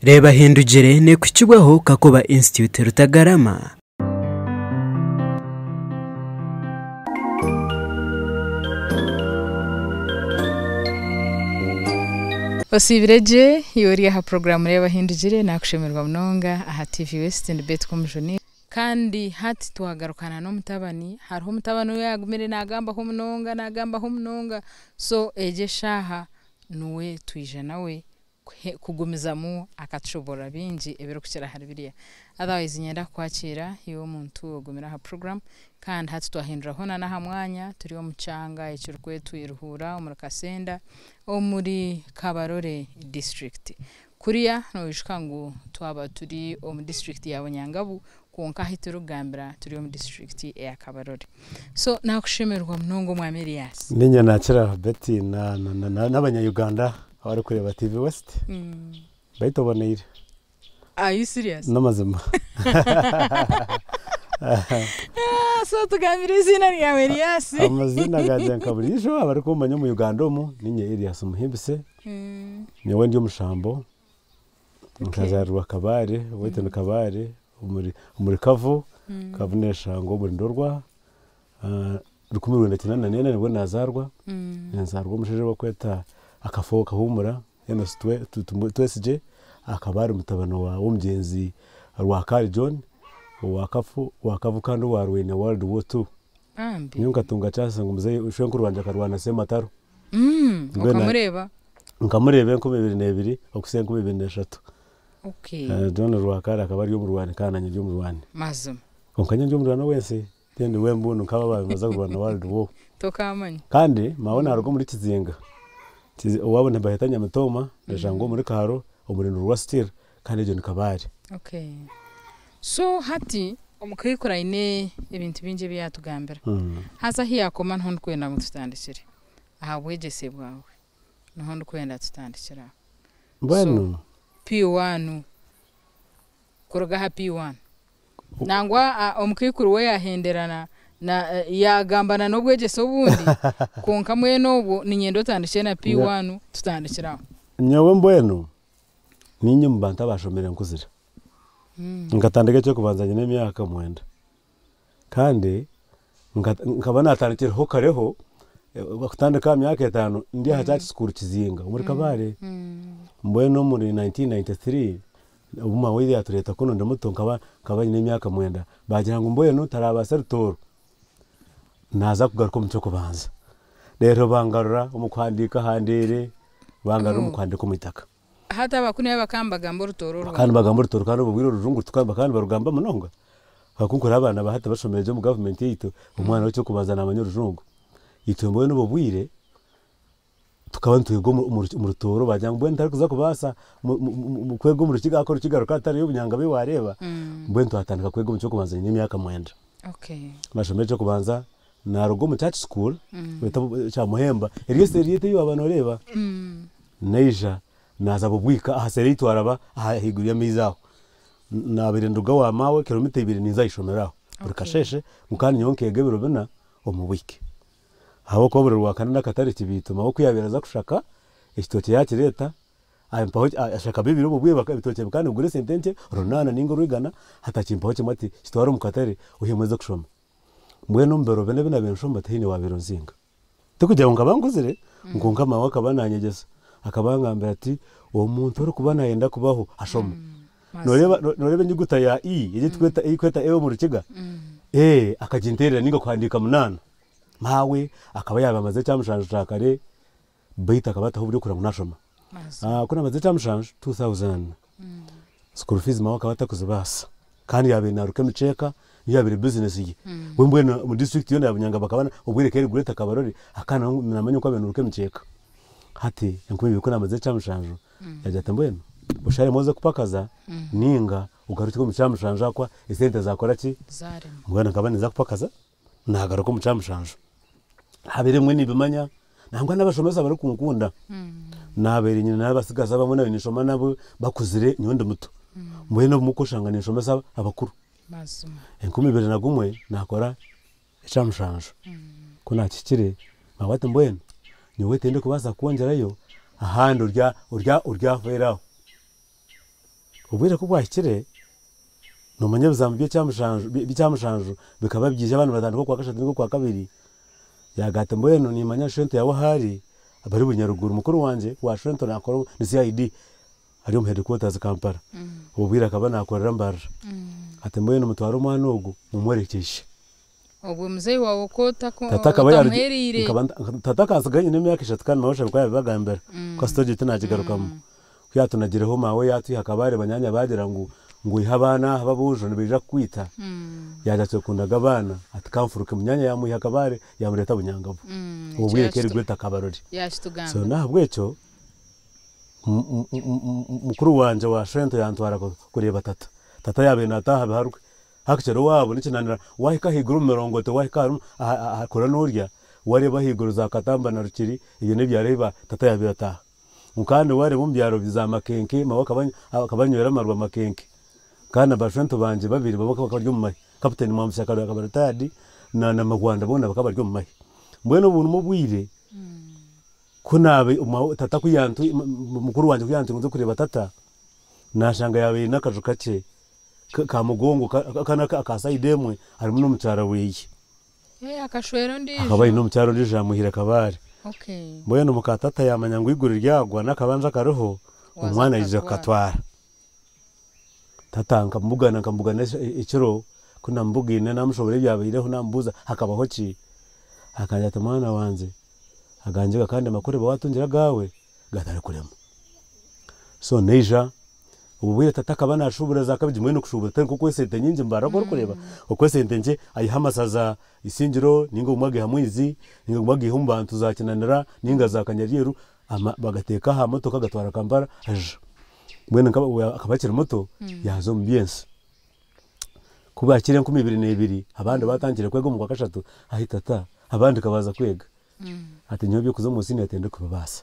Reeba Ahindugire ne kuchibwaho Kakoba Institute Rutagarama. Osibireje yori aha program Reeba Ahindugire nakushemerwa mnonga aha TV West and Bet komjoni kandi hati tuhagarukana no mutabani hariho mutabani yagumire nagamba ho mnonga so eje shaha nuwe twije nawe kugumizamu akatshobora binji ebero kukira haribiriya otherwise nyenda kwakira yo muntu ogumira ha program kandi hati twahindura hona na hamwanya turi wo mucanga ekirukwe tuyiruhura muri Kasenda muri Kabarore district kuriya no bishikangu twaba turi mu district ya Nyangabu konka hiturugambira turi mu district ya Kabarore so nakushemerwa mnongo mwa Elias ninya nakira Betty n'abanya Uganda abari kureba TV West bayitoboneye. Are you serious? Namazima. So tugambira izina rya Elias amazina gaje nkaburisho abari kumanya mu Uganda mu ninya Elias Muhimbise niwe ndi umushambo nkazarwa Kabare wete Kabare muri Kavu kavunesha ngo muri Ndorwa rukumirwe ndakinana nene nibwo nazarwa nazarwa umusheje bakweta akafo kahumura eno twesije akabari mutabano wa umgenzi rwa Kari John wakavu kandi warwene World War 2 nyunga tunga cyase ngo muze ushenkuru wanje karwana semataro nkamureba nko 2022 okusenga 2023. Okay. John Rwakara akabari yo mu Rwanda kananye ryo mu Rwanda mazum konkanye ryo mu Rwanda wese tende wembuntu nkaba babimaza kurwana World War tokamanye kandi mabona harugo muri Kizinga wabona bahitanya Mitoma ndajango muri Karo umurino rwa Steel kandi je nikabari. Okay. So hati omukayikora ine ibintu binje byatugambira haza hiyakoma nto kwenda mututandikire aha bwegese bwawe nto kwenda tutandikira bueno P1 kuroga happy one nangwa omukayikuru we yahenderana na yagambana no bwegese ubundi konka mwe nobo ninyendo tandikire na P1 tutandikira nyawe mbweno ninye mbanta bashomere nkuzira ngatandike cyo kubanzanye n'imyaka mwenda kandi nkaba natandikira ho kareho bakutandika myaka 5 ndi hajaci school Kizinga muri Kabare mbweno muri 1993 ubuma wiri atureta kuno ndamuto nkaba n'imyaka mwenda bagira ngo mbweno tarabasa rutoro naza kugaruka mu cyo kubanza rero bangarura umukwandika handere bangarura umukwandika mu itaka hata bakuni yabakambaga mborutoro kandi bagambo rutoro kandi ubwiro rurungu tukamba kandi barugamba munonga bakunkora abana bahata bashomeje mu government yito umwana cyo kubazana abanyurujungu itomboye no bubwire tukabantu yego mu rutoro bajya ngo ntari kuza kubasa mu kwego mu rukiga akora kigaruka atari y'ubunyanga be wareba mbwe ntwatandika kwego mu cyo kubanza n'imyaka mwenda. Okay. Bashomeje kubanza na rugo mu church school cya Muhemba eriyete yo abantu reba neja naza bubwika ahasere itwaraba ahiguriye mizaho nabere nduga wa mawe kilometer 2 nizayishomeraho urikasheshe mukani nyonkege birobena omubwike habo ko buri rwakana katari kibituma aho kuyabiraza kushaka ekitoke yake leta ampaho ashaka bibiri ububwiye bakabitoke kandi ugure sentence ronana ningo rwigana hatakimpaho kimati kitwara umukatari uhimeze kushoma mbwe no mbero bene bina binshomba tahini wabironzinga tukujya ngo abanguzire ngo ngama wakabananyegeza akabangambira ati uwo muntu uri kubana yenda kubaho ashoma norebe nyuguta ya i yitweta ikweta ewo mu rukiga akaginterera ningo kwandika munana mawe akaba yabamaze cyamushanje cakare bayita akabata ho buri kura munashoma kuna maze cyamushanje 2000 school fees mawe akabata kuzibasa kandi yabinaruke miceka yabire business ye wembwe mu district yo nabunyanga bakabana ubwireke gureta Kabarore akana namenye ko abenuruke miceka hati yankumi biko namaze cyamushanje yajata mbweno ushare moze kupakaza ninga ugaruke mu cyamushanje akwa isente zakora ki mbwena kabaniza kupakaza nagaruka mu cyamushanje habere mwe nibimanya nangwa nabashomeza bari kumukunda nabere nyine nabasigaza bamwe nishoma nabo bakuzire nyondo muto mbweno mukoshangana shomeza abakuru mazuma enkumi bere nagumwe nakora cyamushanje kuna kikire mawate mbweno niwe tende kubaza kuongerayo ahandi urya feraho ubwire ko bwahikire no manyabuzambu byamushanju bikaba byije abantu batandiko kwa kashatu niko kwa kabiri yagate mbweno ni manya shente yawo hari abari bunyaruguru mukuru wanje wa shente nakoro ni CID ari mu headquarters Kampala ubwira akaba nakorera mbara ate mbweno mutwaro mwana ogu mumwerekeshe ubwo muzei wawe ko tatamherire tataka asaganye n'imyaka 3 kandi mawosha kwa bagambera ko stage tunajigarukamo kwatunagireho mawe yatu hakabare banyanya bagira ngo ihabana hababujo nibija kwita yaja cyokundaga abana atikamfuruke munyanya yamu hakabare yamureta bunyangabo ubwiye keri gweta kabarori yashitugamba so nahabwecho mukuru wanje wa shento yantwara kureba tata yabe nataha biharwe hakicero wabo nikinanira wahika higuru mirongo to wahika akora n'urya wareba higuru za katamba na rukiri iyo ne byareba tata yabe ataha mukandi ware mu byaro bizamakenke mabaka akabanywera marwa makenke kana bashento banje babiri babaka bakaryo mu mayi kapiteni mu mshaka akabaratadi na magwanda bona bakabaryo mu mayi mbweno buntu mubwire kunabe tata kuyantu mukuru wanje kuyantu nzo kureba tata nashanga yawe nakaje kace ka mugongo kana akasaidemwe ari muno mucara weyi akashwero ndije akabaye no mucara ndije amuhira kabare okay mbweno mukatata yamanya ngo iguru ryagwa nakabanja karoho umwana yije katwara tata nkambugana ikiro kuna mbugine namushobore byabireho nambuza hakabaho ki akajya tamana wanze aganjega kandi makore bawatungira gawe gatari kurema so neja ububwire tata kabana ashubura zakabije mwene kushubura tari kuko sente nyinje mbara ko kureba uko sente nje ayihamasaza isingiro ningo umwage hamwizi ningo umwage humbantu zakinanira ninga zakanyaryeru bagateka ha moto kagatwara Kampala aje mwene akabakira moto yazo mbiense kuba akire 2022 abandi batangire kwego mu kwa kashatu ahitata abandi kabaza kwega ati nyobye kuzo musini yatende kubabasa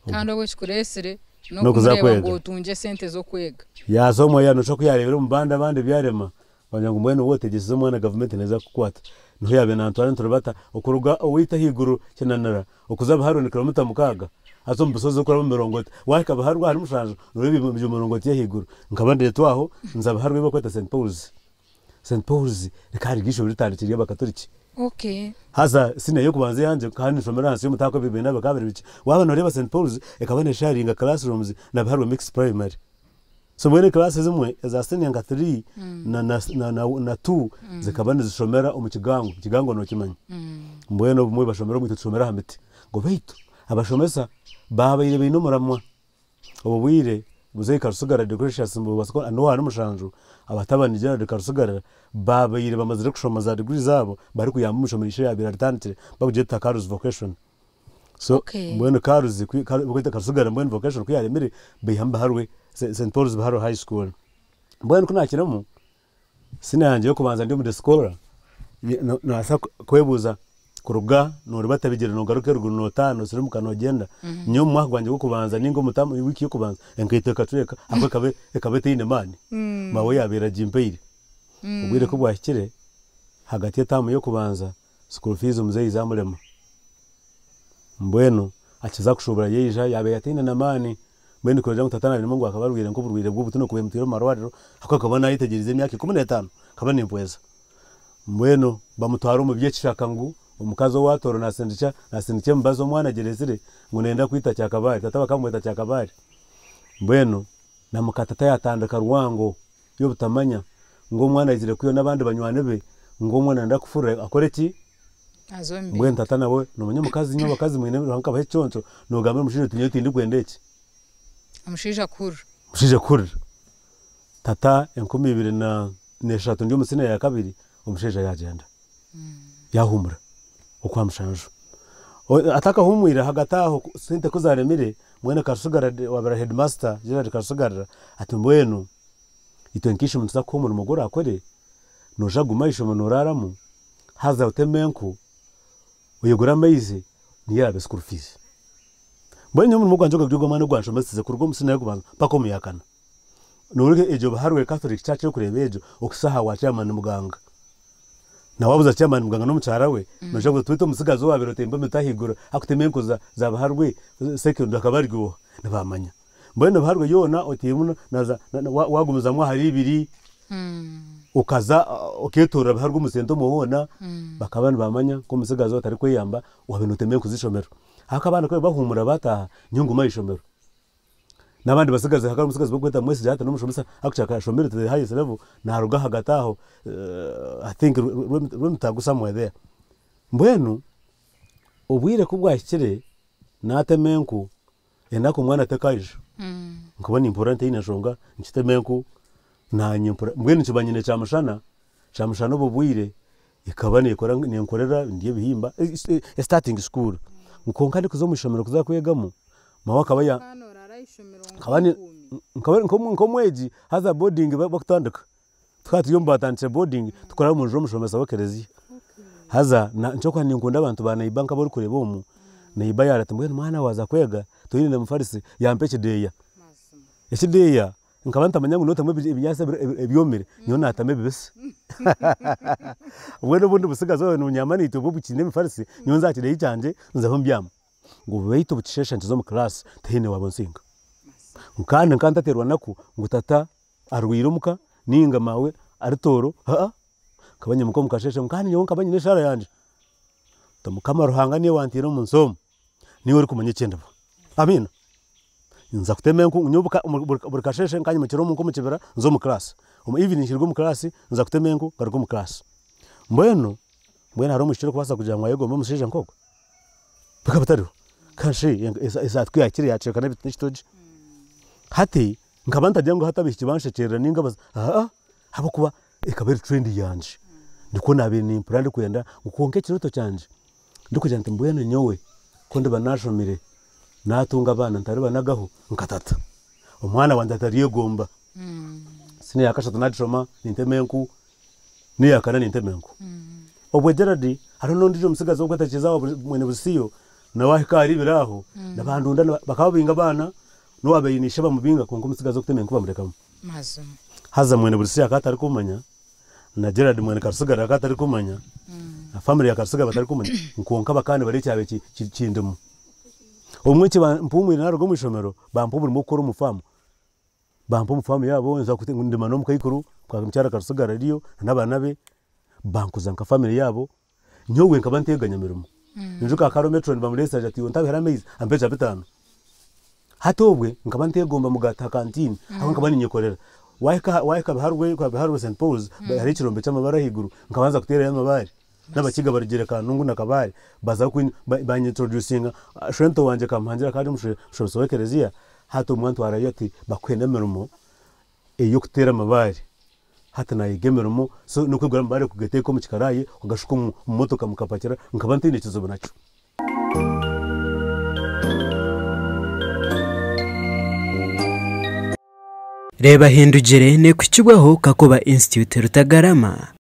kandi we kuresere no kureba ngo tunje sente zo kwega yazo moya no cyo kuyarebera mu banda abandi byarema banyango mwene wotegeze mwana government neza kukwata no yabe na Antoine turabata okuruga owita higuru kinanara okuzaba harone kilometer mukaga azo mbusozo kora mu 40 wahika baharwa hari mushanje no bibi mu 40 higuru nkabande twaho nzaba harwe bakweta St Paul's rikari gisho ritandikiriye bakatoliki okay haza sine yo kubanza yanje kandi shomeranse yo mutako bibi nabakabiri biki waba no reba St Paul's ekabane sharinga classrooms na baharwe mixed primary so mwene classes zimwe za senior nga 3 na 2 zikabane zishomera umukigango no kimanya mbweno bumwe bashomera mu tushomera hamiti ngo beitu abashomesa baba ile bino muramwa obubwire buzeye karusugara decorations mu basiko ano hano mushanju abatabanije de karusugara baba ile bamaze kushoma za degree zabo bari kuyamba mushomerisha ya biratante babujeta Carlos vocation so mbweno Carlos kwita karusugara mbweno vocation kuyaremere bihamba harwe St Paul's Baharo High School mbweno kunakiramo sina yanje yo kubanza ndi mu scholar no asa kwebuza kuruga nuri batabigera no garuke ruguno no 5 siri mukanogenda nyo mwagwanje go kubanza ningo mutamu wiki yo kubanza enkayiteka tureka akwe kabete ine mani mawe yabera jimpeire ubwire ko bwahikire hagati ya tamu yo kubanza school fees umuzei zamurema mbweno akiza kushobora yeja yabe yatina na mani mbwene kureja mutatana birimo ngo akabarwire ngo burwire bwo butuno kuwe mutiro marwariro akakabona yitegerize imyaka 15 kabane impweza mbweno bamutwara mu byekishaka ngo umukazo watoro nasendicha mbazo mwana gerezire ngo nenda kwita cyakabari tata bakamwita cyakabari mbweno namukatata yatandaka ruwango yo butamanya ngo mwana izire kuyo nabandi banywane be ngo mwana ndakufura akore ki azombi mbwene tata nawe no munyamukazi nyo bakazi mwene ranka bahe cyonto no gambe mushije tinyo tindi gwendeke amushije kuri tata 2023 ndio musina ya kabiri umushije yagenda yahumura okwa mushanju ataka humwira hagataho sente kuzaremire mwene Karusugara wabara headmaster Gerard Karusugara ati mbwenu itenkisha mutsa ko mu mugora akore noja gumayisho munuraramu haza utemenku uyegura mayize niyabe school fees mbwenye mu mugwanje gagirwa mwana gwansho masize kurwo musina yo kubanza pako muyakana nurike ejo baharwe Catholic Church yo kurebejo okusaha wa chairman muganga na wabuza chairman muganga no mucara we noje ngo twito musigazo wabiro temba metahigura akutemenko za baharwe second akabaryo nabamanya mbona baharwe yona otimu naza wagumuzamwa hari ibiri ukaza oketora baharwe umusento muhona bakabana bamanya ko musigazo atari kweyamba wabinutemeye kuzishomero hakabana ko bahumura bataha nyunguma ishomero nabandi basigaze hakaba umusigazi bwo kweta mwese jata n'umushomesa akuchaka shomero to the highest level na ruga hagataho I think rumtagu somewhere there mbwenu ubwire kubwakire natemenku enako mwana tekaje nkubona importante inashonga nkitemenku na nyimpura mbwenu kibanyine cyamushana ububwire ikabane ikora nkorera ndiye bihimba starting school nkonka ndi kuzo mushomero kuzakwegamo mawaka baya kabane nkomweji haza boarding bakutandika twati yomba tanche boarding tukora mu mushomesa bakerezi haza nchokwa ninkunda abantu bana ibanka bari kureba umu na ibaya ratambwe mwana waza kwega toyine mufarisi yampeche deya echideya nkabanta manyangu nota mwe ibinyasa ebyomere nyo natame bibese ubwo bundi busigazo no nyamani to bubukine mufarisi nyo nzakire cyanje nzaho mbyama ngo beito bucishesha nzo mu class tehine wabonsinga nkanda nkantaterwa naku ngutata arwirumuka ninga mawe aritoro kabanye muko mukasheshe nkani nyo kabanye neshara yanje tamukama ruhanga niye wantiro mu nsomo niwe uri kumanye cyenda amina nza kutemeye ko nyobuka burikasheshe nkanye mu kiro mu kibera nzo mu class evening shirgo mu class nza kutemeye ko garuko mu class mbwenu haro mushiro kubasa kugira ngo yego mumusheje nkoko bakabatariho kanshi esatwe yakire yaceka na bitnishitoje hati nkabanta jango hatabishi kibanshekera ninga habo kuba ikabere trend yanje ndiko nabe ni plan kwenda ukonke kiroto cyanje ndikugira nti mbwenu nyowe ko ndi banashomire natunga abana ntari banagaho nkatata umwana wanje atariye gomba sine yakashatu nadishoma nintemenku ni yakana nintemenku obwe Gerard haro nondijo musigazo bwo takizaho mwene busiyo na wahikari biraho nabandunda bakabinga abana no wabayinisha bamubinga konko musigazo kutemenku bamurekamo haza mwene busiyo akatari kumanya na Gerard mwene karusugara akatari kumanya na family ya karusugara batari kumanya nkonka bakane bari cyabe kindimo umwiki bampumwe narugo mwishomero bampumwe mu gukora umufamu bampu umufamu yabo nza kutengundima no mukayikuru kwa mcyara karusugara riyo nabana be bankuza nka family yabo nyowe nkabanteganya mirumo njuka karometro bamuresa ati ntabera mezi ampeja bitano hatobwe nkabantegomba mugata kantine aho nkabani nyikorera waika biharwe St Paul's hari kirombe cy'amabara higuru nkabanza kutera y'amabari n'abakiga barigere kanungu nakabari baza ku introducing shento wanje kamhanjira kandi mushoso Ekereziya hato mwantu arayati bakwenda mirumo eyo kutera amabari hata na igemerumo so nuko gura mbare kugeteko mu kikaraye ugashuka mu motoka mukapakira nkabantine kizobo naco Reeba Ahindugire ne ku kigo Kakoba Institute Rutagarama.